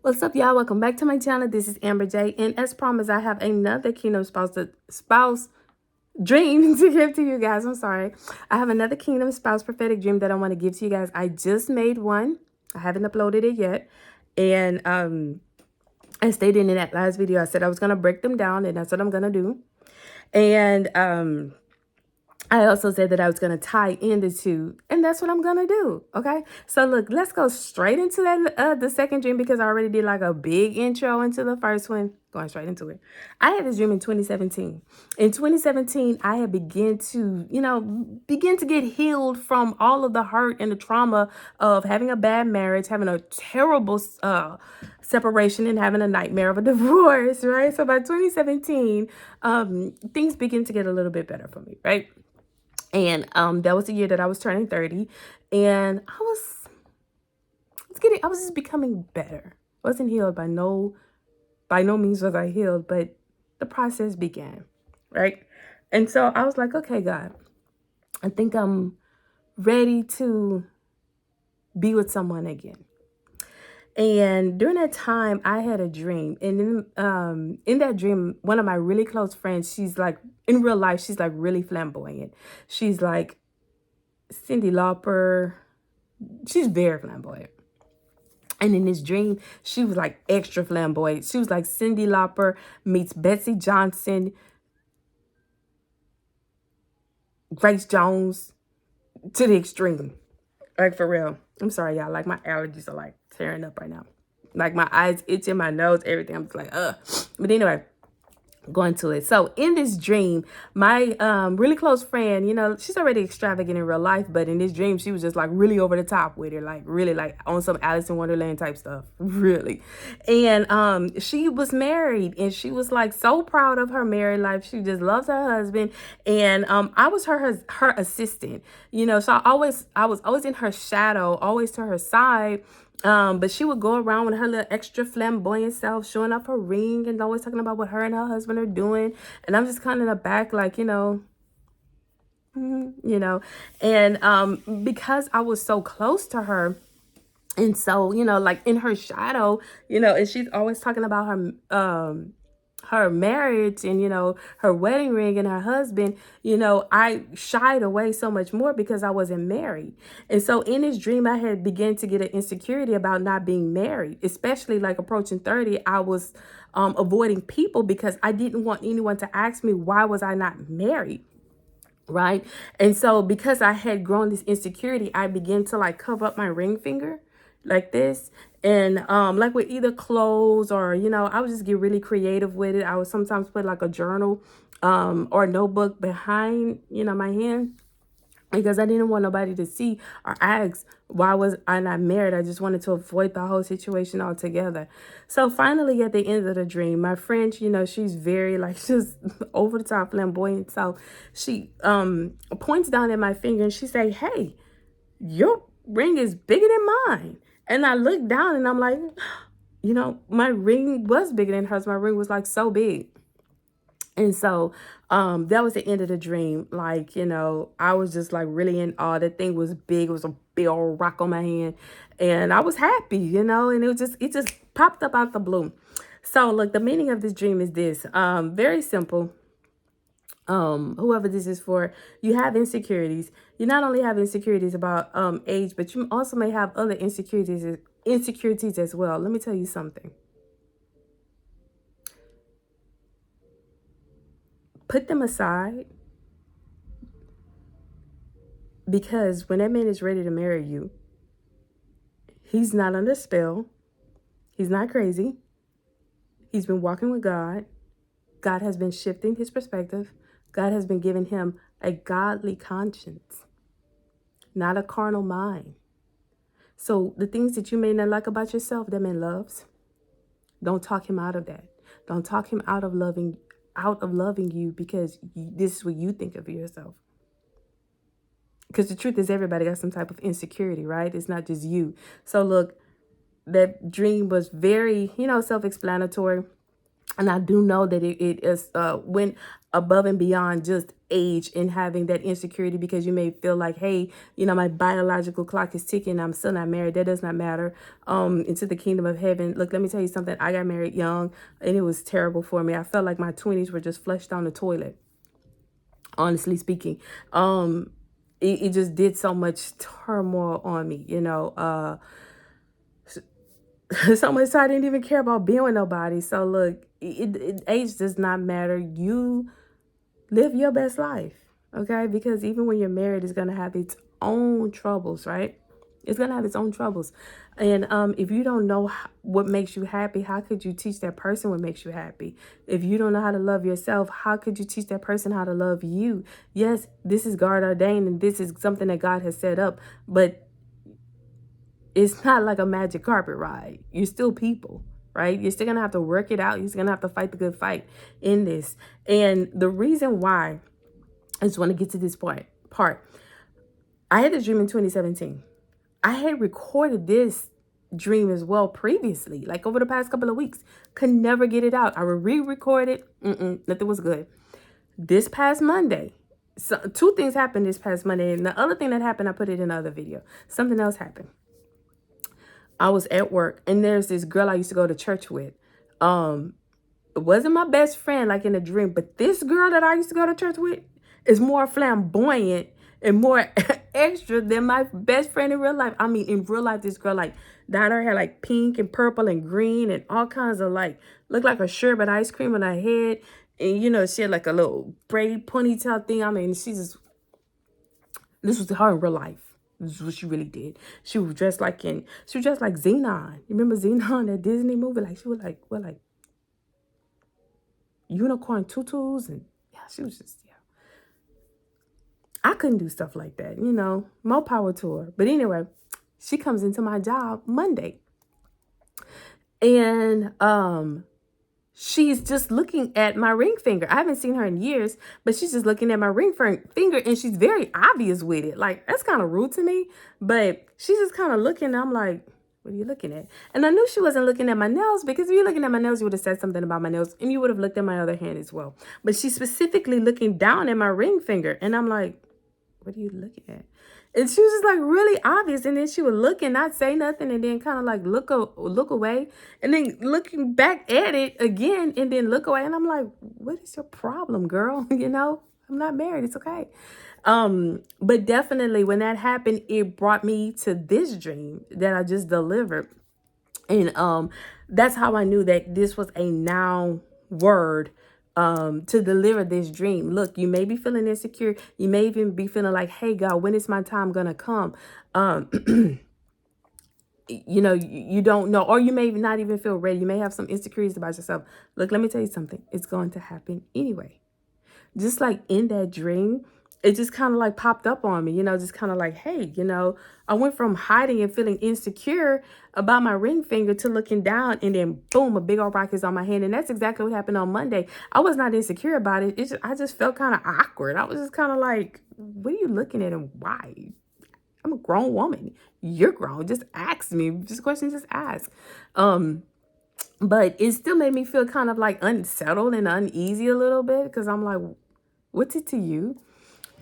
What's up, y'all? Welcome back to my channel. This is Amber J, and as promised, I have another Kingdom spouse dream to give to you guys. I'm sorry. I have another Kingdom spouse prophetic dream that I want to give to you guys. I just made one. I haven't uploaded it yet, and I stated in that last video, I said I was gonna break them down, and that's what I'm gonna do. And I also said that I was going to tie in the two, and that's what I'm going to do. Okay. So look, let's go straight into that, the second dream, because I already did like a big intro into the first one. Going straight into it. I had this dream in 2017. In 2017, I had begin to get healed from all of the hurt and the trauma of having a bad marriage, having a terrible separation, and having a nightmare of a divorce, right? So by 2017, things begin to get a little bit better for me, right? And that was the year that I was turning 30, and I was just becoming better. Wasn't healed by no means was I healed, but the process began, right? And so I was like, okay, God, I think I'm ready to be with someone again. And during that time, I had a dream. And in that dream, one of my really close friends, she's like, in real life, she's like really flamboyant. She's like Cyndi Lauper. She's very flamboyant. And in this dream, she was like extra flamboyant. She was like Cyndi Lauper meets Betsey Johnson, Grace Jones to the extreme. Like, for real. I'm sorry, y'all. Like, my allergies are like tearing up right now. Like, my eyes itching, my nose, everything. I'm just like, ugh. But anyway, going to it. So in this dream, my really close friend, she's already extravagant in real life, but in this dream, she was just like really over the top with it, like really like on some Alice in Wonderland type stuff, really. And she was married, and she was like so proud of her married life. She just loves her husband, and I was her assistant, So I was always in her shadow, always to her side. But she would go around with her little extra flamboyant self, showing off her ring and always talking about what her and her husband are doing. And I'm just kind of in the back, like, and because I was so close to her, and so, like in her shadow, and she's always talking about her marriage and her wedding ring and her husband, I shied away so much more because I wasn't married. And so in this dream, I had begun to get an insecurity about not being married, especially like approaching 30. I was avoiding people because I didn't want anyone to ask me, why was I not married? Right. And so because I had grown this insecurity, I began to like cover up my ring finger like this. And like with either clothes or, I would just get really creative with it. I would sometimes put like a journal or a notebook behind, my hand, because I didn't want nobody to see or ask, why was I not married? I just wanted to avoid the whole situation altogether. So finally, at the end of the dream, my friend, she's very like, she's over the top flamboyant. So she points down at my finger and she say, hey, your ring is bigger than mine. And I look down and I'm like, my ring was bigger than hers. My ring was like so big. And so that was the end of the dream. Like, I was just like really in awe. That thing was big. It was a big old rock on my hand. And I was happy, and it just popped up out the blue. So look, the meaning of this dream is this. Very simple. Whoever this is for, you have insecurities. You not only have insecurities about age, but you also may have other insecurities as well. Let me tell you something. Put them aside, because when that man is ready to marry you, he's not under spell. He's not crazy. He's been walking with God. God has been shifting his perspective. God has been giving him a godly conscience, not a carnal mind. So the things that you may not like about yourself, that man loves. Don't talk him out of that. Don't talk him out of loving you because this is what you think of yourself. Because the truth is, everybody got some type of insecurity, right? It's not just you. So look, that dream was very, self-explanatory. And I do know that it is went above and beyond just age and having that insecurity, because you may feel like, hey, my biological clock is ticking. I'm still not married. That does not matter. Into the kingdom of heaven. Look, let me tell you something. I got married young, and it was terrible for me. I felt like my 20s were just flushed down the toilet, honestly speaking. It just did so much turmoil on me, so much so I didn't even care about being with nobody. So look, age does not matter. You live your best life, okay? Because even when you're married, it's gonna have its own troubles, right? It's gonna have its own troubles. And if you don't know what makes you happy, how could you teach that person what makes you happy? If you don't know how to love yourself, how could you teach that person how to love you? Yes, this is God ordained, and this is something that God has set up, but it's not like a magic carpet ride. You're still people, right? You're still going to have to work it out. You're going to have to fight the good fight in this. And the reason why, I just want to get to this part. I had a dream in 2017. I had recorded this dream as well previously, like over the past couple of weeks. Could never get it out. I would re-record it. Nothing was good. This past Monday, so two things happened this past Monday. And the other thing that happened, I put it in another video. Something else happened. I was at work, and there's this girl I used to go to church with. It wasn't my best friend like in a dream, but this girl that I used to go to church with is more flamboyant and more extra than my best friend in real life. I mean, in real life, this girl like dyed her hair like pink and purple and green and all kinds of like, looked like a sherbet ice cream on her head. And she had like a little braid ponytail thing. I mean, this was her in real life. This is what she really did. She was dressed like Xenon. You remember Xenon, that Disney movie? Like she was like unicorn tutus, and yeah, she was just, yeah. I couldn't do stuff like that, more power to her. But anyway, she comes into my job Monday, and she's just looking at my ring finger. I haven't seen her in years, but she's just looking at my ring finger, and she's very obvious with it. Like, that's kind of rude to me, but she's just kind of looking. I'm like, what are you looking at? And I knew she wasn't looking at my nails, because if you're looking at my nails, you would have said something about my nails, and you would have looked at my other hand as well. But she's specifically looking down at my ring finger, and I'm like, what are you looking at? And she was just like really obvious. And then she would look and not say nothing, and then kind of like look away, and then looking back at it again, and then look away. And I'm like, what is your problem, girl? I'm not married. It's okay. But definitely when that happened, it brought me to this dream that I just delivered. And that's how I knew that this was a now word to deliver this dream. Look, you may be feeling insecure. You may even be feeling like, hey, God, when is my time going to come? You don't know, or you may not even feel ready. You may have some insecurities about yourself. Look, let me tell you something. It's going to happen anyway. Just like in that dream, it just kind of like popped up on me, just kind of like, hey, I went from hiding and feeling insecure about my ring finger to looking down, and then boom, a big old rock is on my hand. And that's exactly what happened on Monday. I was not insecure about it. I just felt kind of awkward. I was just kind of like, what are you looking at, and why? I'm a grown woman. You're grown. Just ask me. Just questions, just ask. But it still made me feel kind of like unsettled and uneasy a little bit, because I'm like, what's it to you?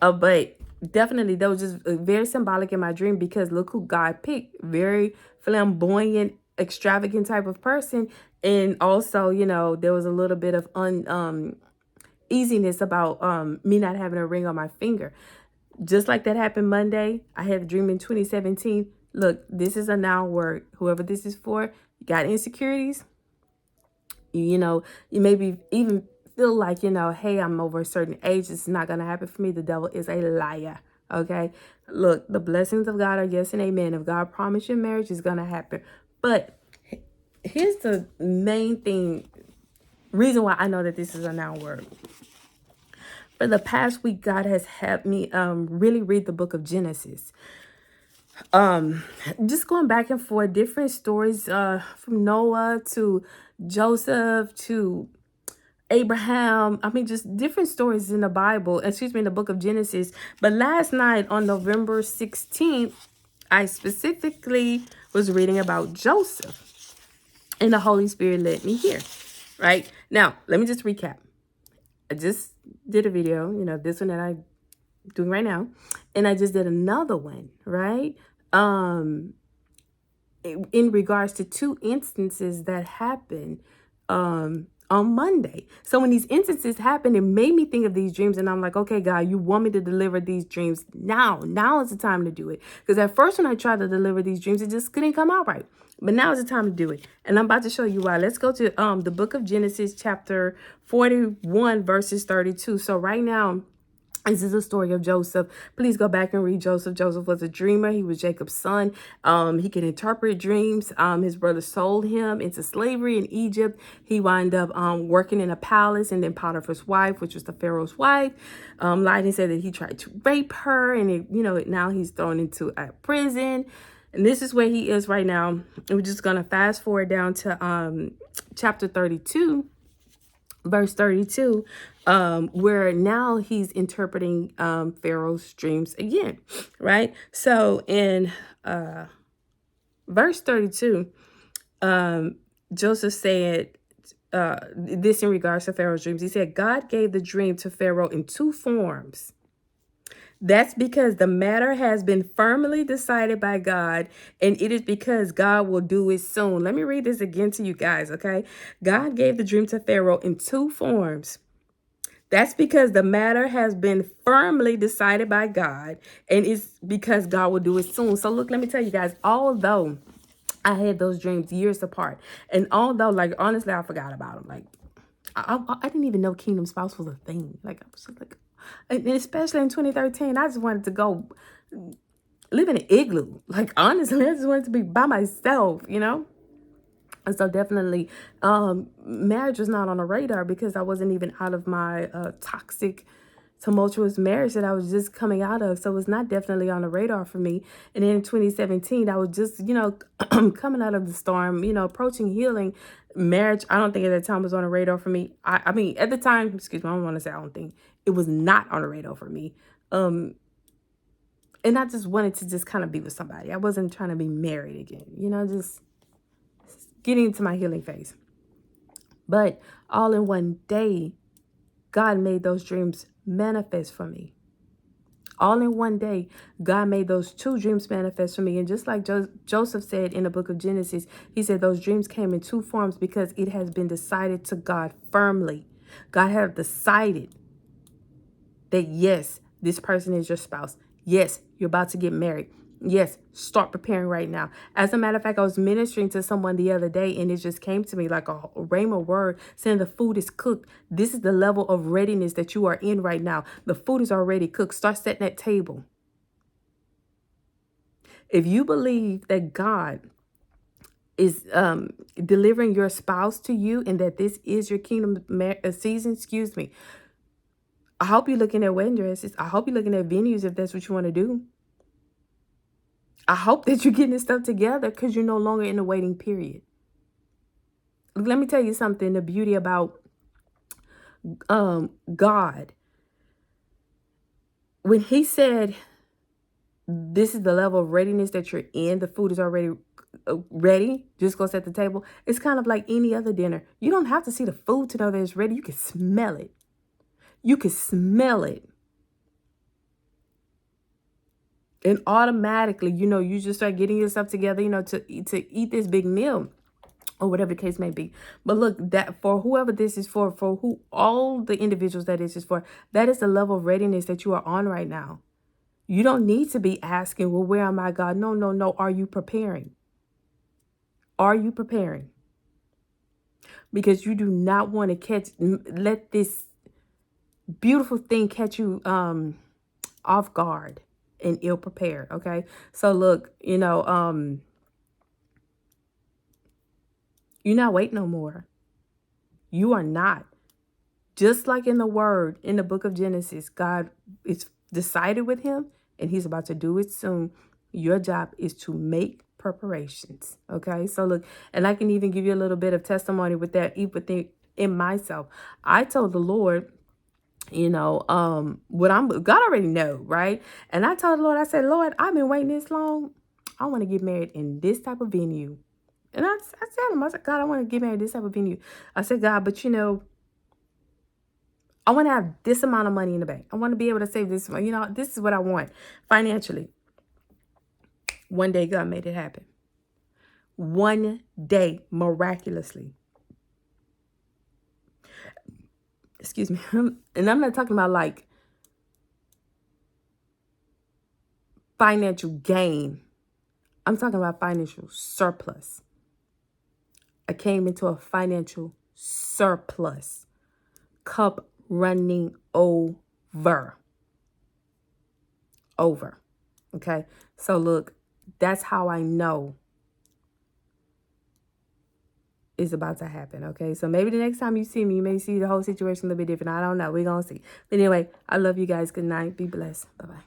But definitely that was just very symbolic in my dream, because look who God picked. Very flamboyant, extravagant type of person. And also, there was a little bit of uneasiness about me not having a ring on my finger. Just like that happened Monday, I had a dream in 2017. Look, this is a now word. Whoever this is for, you got insecurities. You maybe even feel like, hey, I'm over a certain age. It's not going to happen for me. The devil is a liar. Okay. Look, the blessings of God are yes and amen. If God promised your marriage, it's going to happen. But here's the main reason why I know that this is a noun word. For the past week, God has helped me really read the book of Genesis. Just going back and forth, different stories from Noah to Joseph to Abraham. I mean, just different stories in the Bible, in the book of Genesis. But last night on November 16th, I specifically was reading about Joseph, and the Holy Spirit led me here. right? Now, let me just recap. I just did a video, this one that I'm doing right now, and I just did another one, right? In regards to two instances that happened on Monday. So when these instances happened, it made me think of these dreams, and I'm like, okay, God, you want me to deliver these dreams now. Now is the time to do it. Because at first when I tried to deliver these dreams, it just couldn't come out right. But now is the time to do it. And I'm about to show you why. Let's go to the book of Genesis, chapter 41, verses 32. So right now, this is the story of Joseph. Please go back and read Joseph. Joseph was a dreamer. He was Jacob's son. He could interpret dreams. His brother sold him into slavery in Egypt. He wound up working in a palace, and then Potiphar's wife, which was the Pharaoh's wife, lied and said that he tried to rape her, and now he's thrown into a prison. And this is where he is right now. And we're just gonna fast forward down to chapter 32. Verse 32, where now he's interpreting Pharaoh's dreams again, right? So in verse 32, Joseph said this in regards to Pharaoh's dreams. He said, God gave the dream to Pharaoh in two forms. That's because the matter has been firmly decided by God, and it is because God will do it soon. Let me read this again to you guys, okay? God gave the dream to Pharaoh in two forms. That's because the matter has been firmly decided by God, and it's because God will do it soon. So look, let me tell you guys, although I had those dreams years apart, and although, like, honestly, I forgot about them. Like, I didn't even know Kingdom Spouse was a thing. Like, I was just like, and especially in 2013, I just wanted to go live in an igloo. Like, honestly, I just wanted to be by myself, And so definitely, marriage was not on the radar because I wasn't even out of my toxic, tumultuous marriage that I was just coming out of. So it was not definitely on the radar for me. And then in 2017, I was just, coming out of the storm, approaching healing. Marriage, I don't think at that time was on the radar for me. I mean, at the time, excuse me, I don't want to say I don't think. It was not on the radar for me. And I just wanted to just kind of be with somebody. I wasn't trying to be married again, just getting into my healing phase. But all in one day, God made those dreams manifest for me. All in one day, God made those two dreams manifest for me. And just like Joseph said in the book of Genesis, he said those dreams came in two forms because it has been decided to God firmly. God had decided that, yes, this person is your spouse. Yes, you're about to get married. Yes, start preparing right now. As a matter of fact, I was ministering to someone the other day, and it just came to me like a rhema word saying the food is cooked. This is the level of readiness that you are in right now. The food is already cooked. Start setting that table. If you believe that God is delivering your spouse to you and that this is your kingdom season, I hope you're looking at wedding dresses. I hope you're looking at venues if that's what you want to do. I hope that you're getting this stuff together because you're no longer in the waiting period. Let me tell you something, the beauty about God. When he said, this is the level of readiness that you're in, the food is already ready, just go set the table. It's kind of like any other dinner. You don't have to see the food to know that it's ready. You can smell it. You can smell it. And automatically, you just start getting yourself together, to eat this big meal or whatever the case may be. But look, that for whoever this is for who all the individuals that this is for, that is the level of readiness that you are on right now. You don't need to be asking, well, where am I, God? No. Are you preparing? Are you preparing? Because you do not want to let this beautiful thing catch you off guard and ill prepared. Okay. So look, you're not waiting no more. You are not. Just like in the word, in the book of Genesis, God is decided with him and he's about to do it soon. Your job is to make preparations. Okay. So look, and I can even give you a little bit of testimony with that, even in myself. I told the Lord, what God already know, right? And I told the Lord, I said, Lord, I've been waiting this long. I want to get married in this type of venue. And I said him, I said, God, I want to get married this type of venue. I said, God, but you know, I want to have this amount of money in the bank. I want to be able to save this money. You know, this is what I want financially. One day, God made it happen. One day, miraculously. Excuse me. And I'm not talking about like financial gain. I'm talking about financial surplus. I came into a financial surplus. Cup running over. Over. Okay. So look, that's how I know it's about to happen. Okay. So maybe the next time you see me, you may see the whole situation a little bit different. I don't know. We're going to see. But anyway, I love you guys. Good night. Be blessed. Bye-bye.